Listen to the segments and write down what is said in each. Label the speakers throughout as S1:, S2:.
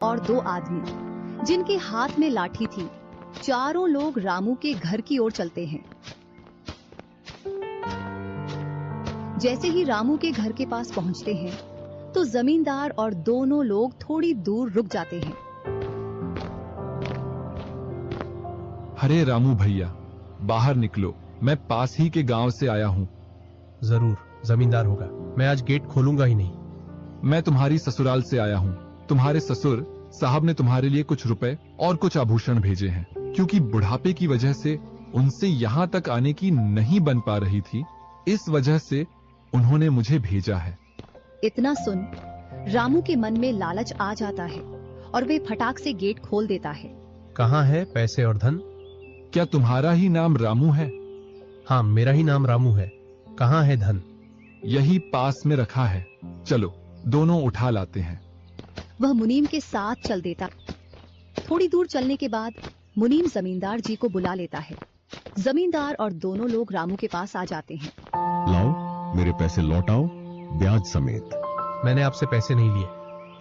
S1: और दो आदमी जिनके हाथ में लाठी थी। चारों लोग रामू के घर की ओर चलते हैं। जैसे ही रामू के घर के पास पहुंचते हैं तो जमींदार और दोनों लोग थोड़ी दूर रुक जाते हैं।
S2: अरे रामू भैया, बाहर निकलो, मैं पास ही के गांव से आया हूँ।
S3: जरूर, जमींदार होगा। मैं आज गेट खोलूंगा ही नहीं।
S2: मैं तुम्हारी ससुराल से आया हूँ। तुम्हारे ससुर साहब ने तुम्हारे लिए कुछ रुपए और कुछ आभूषण भेजे हैं, क्योंकि बुढ़ापे की वजह से उनसे यहाँ तक आने की नहीं बन पा रही थी, इस वजह से उन्होंने मुझे भेजा है।
S1: इतना सुन रामू के मन में लालच आ जाता है और वे फटाक से गेट खोल देता है।
S3: कहाँ है पैसे और धन?
S2: क्या तुम्हारा ही नाम रामू है?
S3: हाँ, मेरा ही नाम रामू है। कहाँ है धन?
S2: यही पास में रखा है, चलो दोनों उठा लाते हैं।
S1: वह मुनीम के साथ चल देता। थोड़ी दूर चलने के बाद मुनीम जमींदार जी को बुला लेता है। जमींदार और दोनों लोग रामू के पास आ जाते हैं।
S4: लाओ, मेरे पैसे लौटाओ, ब्याज समेत।
S3: मैंने आपसे पैसे नहीं लिए।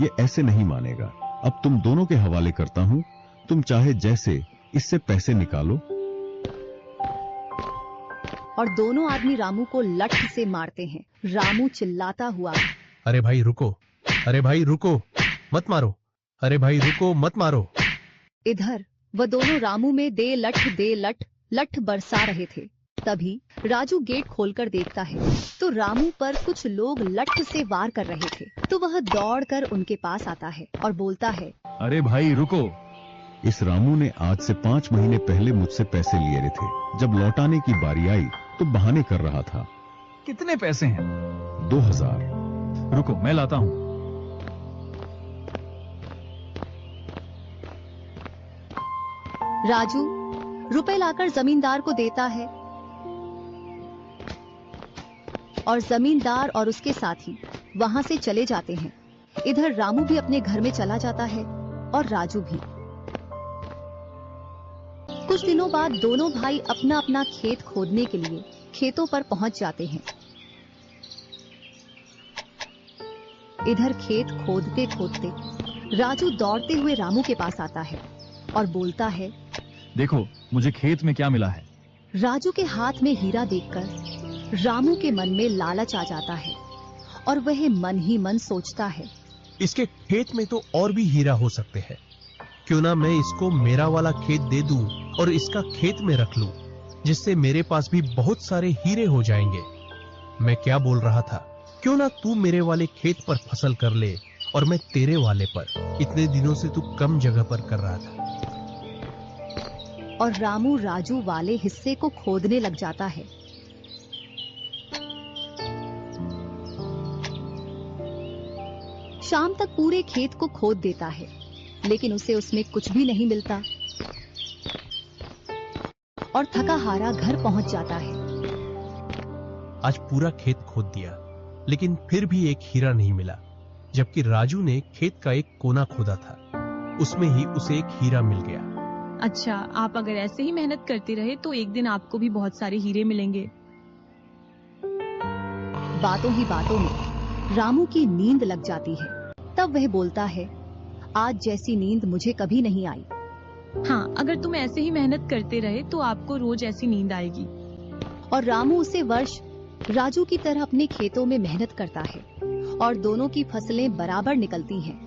S4: ये ऐसे नहीं मानेगा। अब तुम दोनों के हवाले करता हूँ, तुम चाहे जैसे इससे पैसे निकालो।
S1: और दोनों आदमी रामू को लठ से मारते हैं। रामू चिल्लाता हुआ,
S3: अरे भाई रुको, अरे भाई रुको, मत मारो, अरे भाई रुको, मत मारो।
S1: इधर वह दोनों रामू में दे लठ लठ बरसा रहे थे। तभी राजू गेट खोलकर देखता है तो रामू पर कुछ लोग लठ से वार कर रहे थे। तो वह दौड़कर उनके पास आता है और बोलता है,
S2: अरे भाई रुको।
S4: इस रामू ने आज से 5 महीने पहले मुझसे पैसे लिए थे। जब लौटाने की बारी आई तो बहाने कर रहा था।
S5: कितने पैसे हैं?
S4: 2000।
S5: रुको, मैं लाता हूं।
S1: राजू रुपए लाकर जमींदार को देता है और जमींदार और उसके साथी वहां से चले जाते हैं। इधर रामू भी अपने घर में चला जाता है और राजू भी। कुछ दिनों बाद दोनों भाई अपना अपना खेत खोदने के लिए खेतों पर पहुंच जाते हैं। इधर खेत खोदते खोदते राजू दौड़ते हुए रामू के पास आता है और बोलता है,
S5: देखो मुझे खेत में क्या मिला है।
S1: राजू के हाथ में हीरा देखकर रामू के मन में लालच आ जाता है और वह मन ही मन सोचता है,
S3: इसके खेत में तो और भी हीरा हो सकते हैं। क्यों ना मैं इसको मेरा वाला खेत दे दूं और इसका खेत में रख लूं, जिससे मेरे पास भी बहुत सारे हीरे हो जाएंगे। मैं क्या बोल रहा था, क्यों ना तू मेरे वाले खेत पर फसल कर ले और मैं तेरे वाले पर। इतने दिनों से तू कम जगह पर कर रहा था।
S1: और रामू राजू वाले हिस्से को खोदने लग जाता है। शाम तक पूरे खेत को खोद देता है, लेकिन उसे उसमें कुछ भी नहीं मिलता और थका हारा घर पहुंच जाता है।
S3: आज पूरा खेत खोद दिया, लेकिन फिर भी एक हीरा नहीं मिला। जबकि राजू ने खेत का एक कोना खोदा था, उसमें ही उसे एक हीरा मिल गया।
S6: अच्छा, आप अगर ऐसे ही मेहनत करते रहे तो एक दिन आपको भी बहुत सारे हीरे मिलेंगे।
S1: बातों ही बातों में रामू की नींद लग जाती है। तब वह बोलता है, आज जैसी नींद मुझे कभी नहीं आई।
S6: हाँ, अगर तुम ऐसे ही मेहनत करते रहे तो आपको रोज ऐसी नींद आएगी।
S1: और रामू उसे वर्ष राजू की तरह अपने खेतों में मेहनत करता है और दोनों की फसलें बराबर निकलती हैं,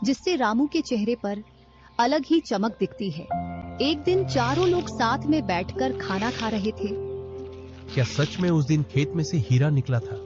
S1: जिससे रामू के चेहरे पर अलग ही चमक दिखती है। एक दिन चारों लोग साथ में बैठकर खाना खा रहे थे।
S3: क्या सच में उस दिन खेत में से हीरा निकला था?